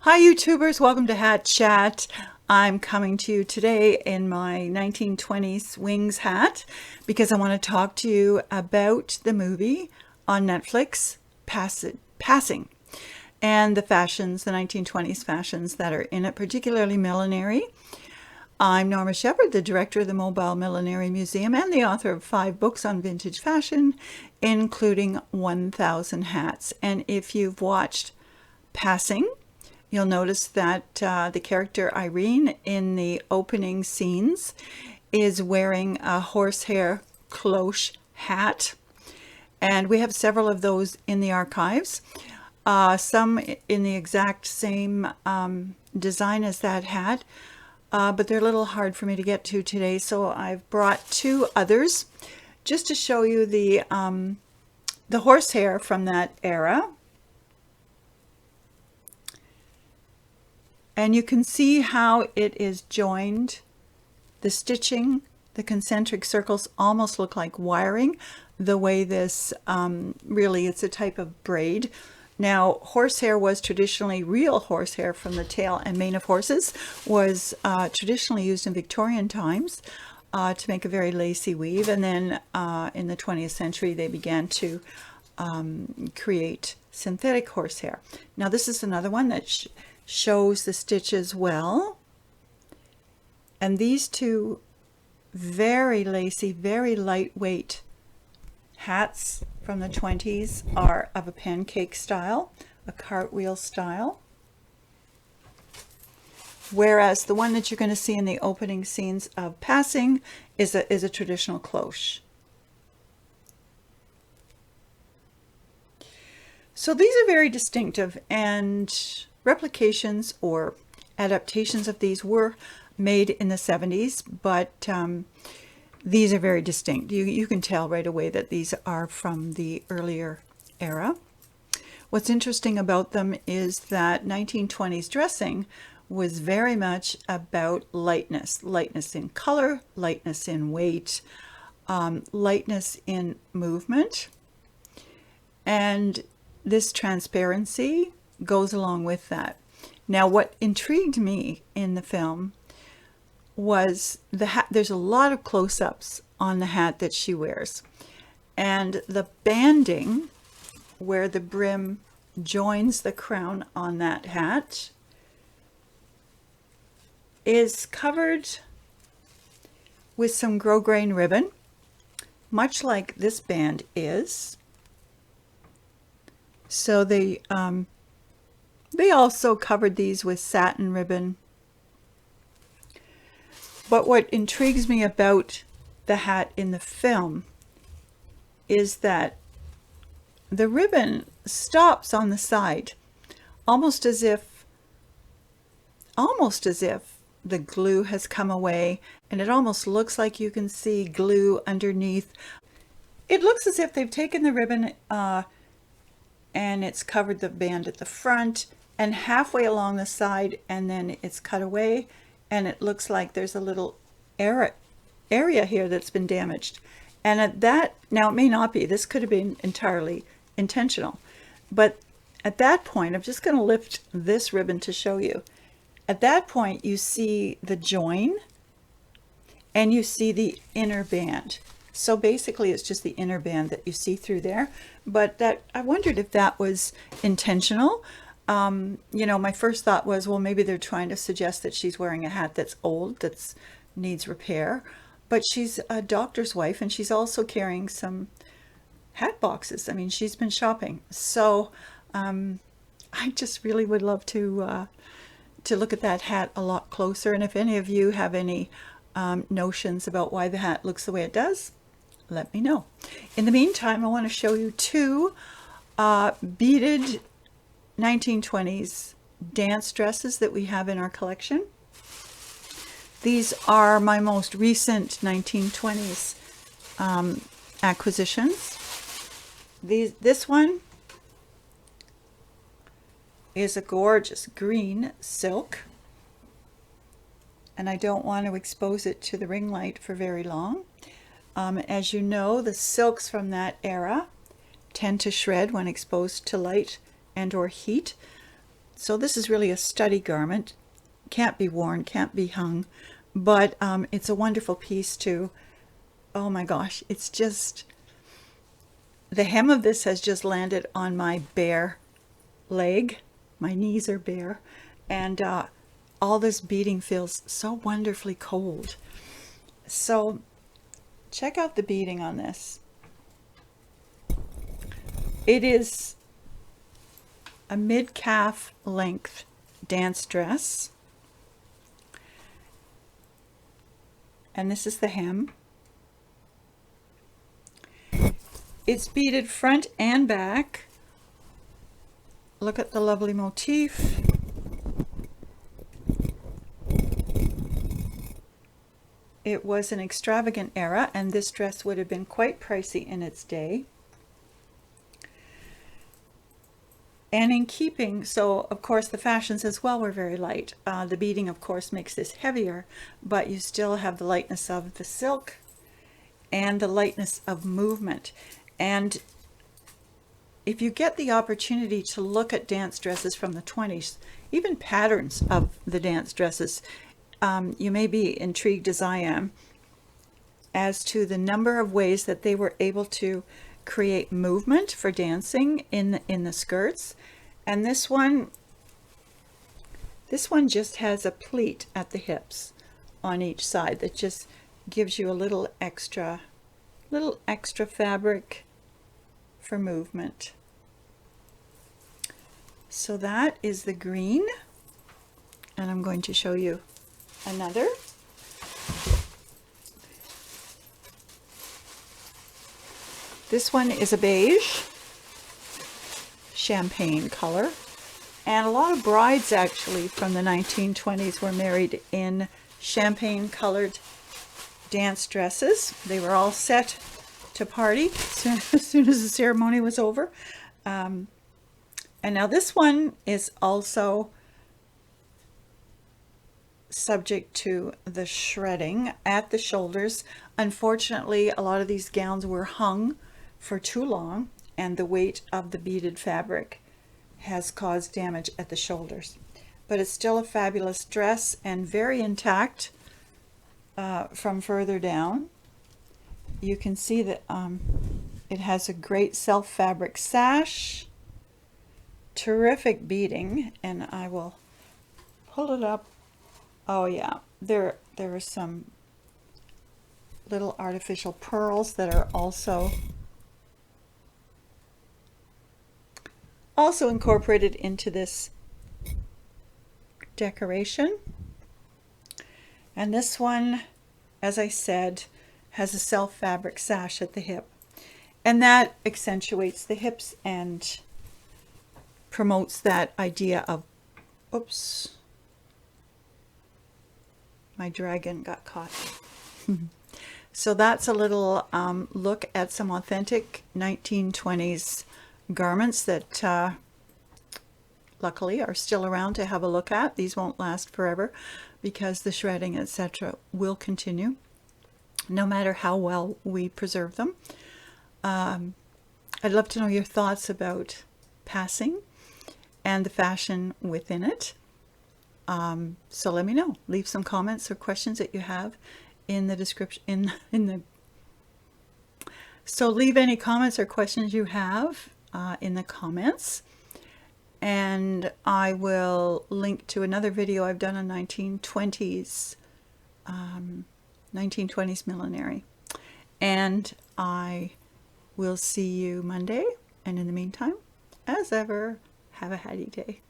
Hi YouTubers, welcome to Hat Chat. I'm coming to you today in my 1920s wings hat because I want to talk to you about the movie on Netflix, Passing, and the fashions, the 1920s fashions that are in it, particularly millinery. I'm Norma Shepherd, the director of the Mobile Millinery Museum and the author of 5 books on vintage fashion, including 1,000 hats. And if you've watched Passing, you'll notice that the character Irene in the opening scenes is wearing a horsehair cloche hat. And we have several of those in the archives. Some in the exact same design as that hat, but they're a little hard for me to get to today. So I've brought 2 others just to show you the horsehair from that era. And you can see how it is joined. The stitching, the concentric circles almost look like wiring, the way this, really it's a type of braid. Now, horsehair was traditionally, real horsehair from the tail and mane of horses was traditionally used in Victorian times to make a very lacy weave. And then in the 20th century, they began to create synthetic horsehair. Now, this is another one that shows the stitches well, and these 2 very lacy, very lightweight hats from the 20s are of a pancake style, a cartwheel style, whereas the one that you're going to see in the opening scenes of Passing is a traditional cloche. So these are very distinctive, and replications or adaptations of these were made in the 70s, but these are very distinct. You can tell right away that these are from the earlier era. What's interesting about them is that 1920s dressing was very much about lightness in color, lightness in weight, lightness in movement, and this transparency goes along with that. Now, what intrigued me in the film was the hat. There's a lot of close-ups on the hat that she wears, and the banding where the brim joins the crown on that hat is covered with some grosgrain ribbon, much like this band is. So they also covered these with satin ribbon. But what intrigues me about the hat in the film is that the ribbon stops on the side, almost as if the glue has come away, and it almost looks like you can see glue underneath. It looks as if they've taken the ribbon and it's covered the band at the front and halfway along the side, and then it's cut away, and it looks like there's a little area here that's been damaged. And at that, now it may not be, this could have been entirely intentional, but at that point, I'm just going to lift this ribbon to show you. At that point, you see the join and you see the inner band. So basically it's just the inner band that you see through there, but that I wondered if that was intentional. You know, my first thought was, well, maybe they're trying to suggest that she's wearing a hat that's old, that needs repair, but she's a doctor's wife and she's also carrying some hat boxes. I mean, she's been shopping. So I just really would love to look at that hat a lot closer. And if any of you have any notions about why the hat looks the way it does, let me know. In the meantime, I want to show you 2 beaded 1920s dance dresses that we have in our collection. These are my most recent 1920s acquisitions. This one is a gorgeous green silk, and I don't want to expose it to the ring light for very long. As you know, the silks from that era tend to shred when exposed to light and or heat. So this is really a study garment. Can't be worn, can't be hung, but it's a wonderful piece too. Oh my gosh, it's just, the hem of this has just landed on my bare leg. My knees are bare, and all this beading feels so wonderfully cold. So check out the beading on this. It is a mid-calf length dance dress, and this is the hem. It's beaded front and back. Look at the lovely motif. It was an extravagant era, and this dress would have been quite pricey in its day. And in keeping, so of course the fashions as well were very light. The beading of course makes this heavier, but you still have the lightness of the silk and the lightness of movement. And if you get the opportunity to look at dance dresses from the 20s, even patterns of the dance dresses, you may be intrigued as I am as to the number of ways that they were able to create movement for dancing in the skirts. And this one just has a pleat at the hips on each side that just gives you a little extra fabric for movement. So that is the green, and I'm going to show you another. This one is a beige champagne color, and a lot of brides actually from the 1920s were married in champagne colored dance dresses. They were all set to party as soon as the ceremony was over. And now this one is also subject to the shredding at the shoulders. Unfortunately, a lot of these gowns were hung for too long, and the weight of the beaded fabric has caused damage at the shoulders. But it's still a fabulous dress and very intact from further down. You can see that it has a great self fabric sash, terrific beading, and I will pull it up. Oh yeah, there are some little artificial pearls that are also incorporated into this decoration. And this one, as I said, has a self fabric sash at the hip, and that accentuates the hips and promotes that idea of, oops, my dragon got caught. So that's a little look at some authentic 1920s garments that luckily are still around to have a look at. These won't last forever because the shredding, etc., will continue no matter how well we preserve them. I'd love to know your thoughts about passing and the fashion within it. So let me know. Leave some comments or questions that you have in the description. So leave any comments or questions you have in the comments, and I will link to another video I've done on 1920s millinery. And I will see you Monday, and in the meantime, as ever, have a hattie day.